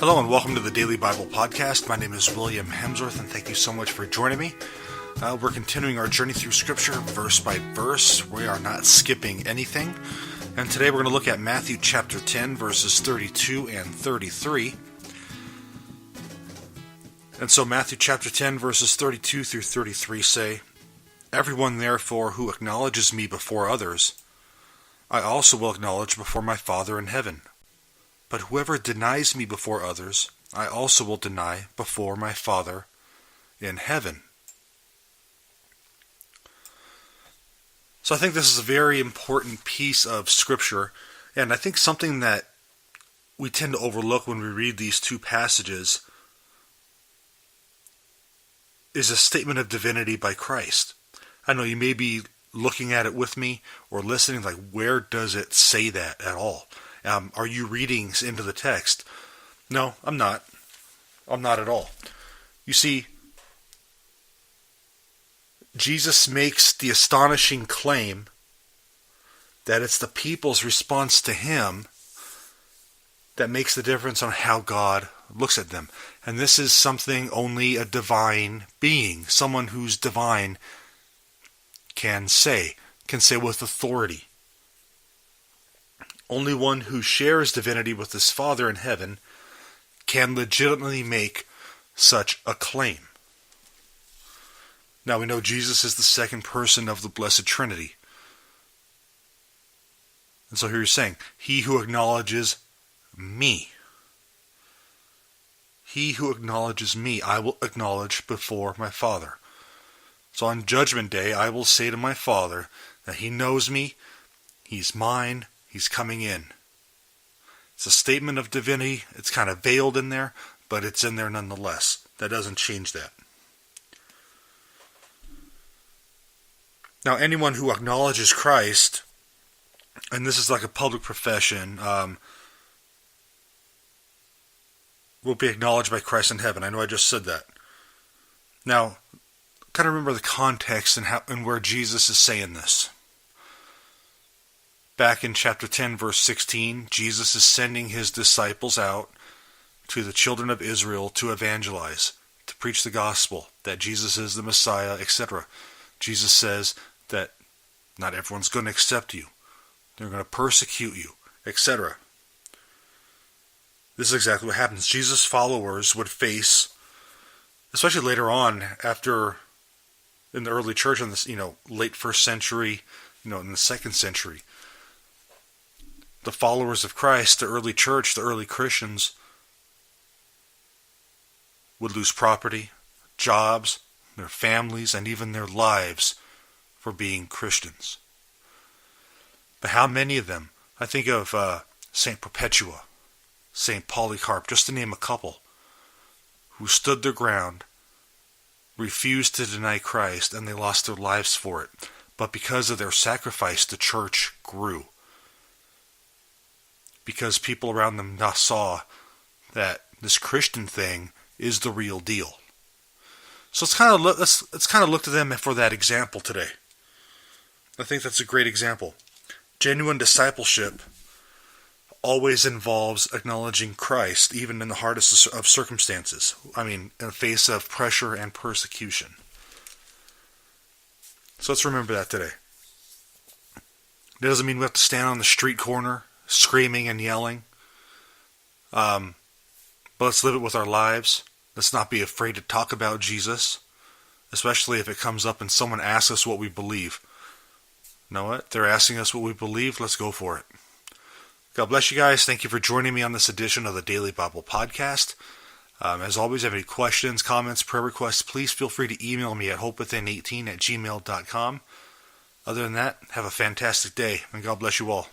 Hello and welcome to the Daily Bible Podcast. My name is William Hemsworth and thank you so much for joining me. We're continuing our journey through Scripture verse by verse. We are not skipping anything. And today we're going to look at Matthew chapter 10 verses 32 and 33. And so Matthew chapter 10 verses 32 through 33 say, "Everyone therefore who acknowledges me before others, I also will acknowledge before my Father in heaven. But whoever denies me before others, I also will deny before my Father in heaven." So I think this is a very important piece of Scripture, and I think something that we tend to overlook when we read these two passages is a statement of divinity by Christ. I know you may be looking at it with me or listening, like, where does it say that at all? Are you reading into the text? No, I'm not. I'm not at all. You see, Jesus makes the astonishing claim that it's the people's response to him that makes the difference on how God looks at them. And this is something only a divine being, someone who's divine, can say with authority. Only one who shares divinity with his Father in heaven can legitimately make such a claim. Now we know Jesus is the second person of the Blessed Trinity. And so here he's saying, he who acknowledges me. He who acknowledges me, I will acknowledge before my Father. So on Judgment Day, I will say to my Father that he knows me, he's mine, he's coming in. It's a statement of divinity. It's kind of veiled in there, but it's in there nonetheless. That doesn't change that. Now, anyone who acknowledges Christ, and this is like a public profession, will be acknowledged by Christ in heaven. I know I just said that. Now, kind of remember the context and where Jesus is saying this. Back in chapter 10, verse 16, Jesus is sending his disciples out to the children of Israel to evangelize, to preach the gospel, that Jesus is the Messiah, etc. Jesus says that not everyone's going to accept you. They're going to persecute you, etc. This is exactly what happens. Jesus' followers would face, especially later on, after in the early church in this, late first century, in the second century, the followers of Christ, the early church, the early Christians, would lose property, jobs, their families, and even their lives for being Christians. But how many of them? I think of St. Perpetua, St. Polycarp, just to name a couple, who stood their ground, refused to deny Christ, and they lost their lives for it. But because of their sacrifice, the church grew. Because people around them now saw that this Christian thing is the real deal. So let's kind of look to them for that example today. I think that's a great example. Genuine discipleship always involves acknowledging Christ, even in the hardest of circumstances. In the face of pressure and persecution. So let's remember that today. It doesn't mean we have to stand on the street corner screaming and yelling. But let's live it with our lives. Let's not be afraid to talk about Jesus, especially if it comes up and someone asks us what we believe. You know what? They're asking us what we believe. Let's go for it. God bless you guys. Thank you for joining me on this edition of the Daily Bible Podcast. As always, if you have any questions, comments, prayer requests, please feel free to email me at hopewithin18@gmail.com. Other than that, have a fantastic day, and God bless you all.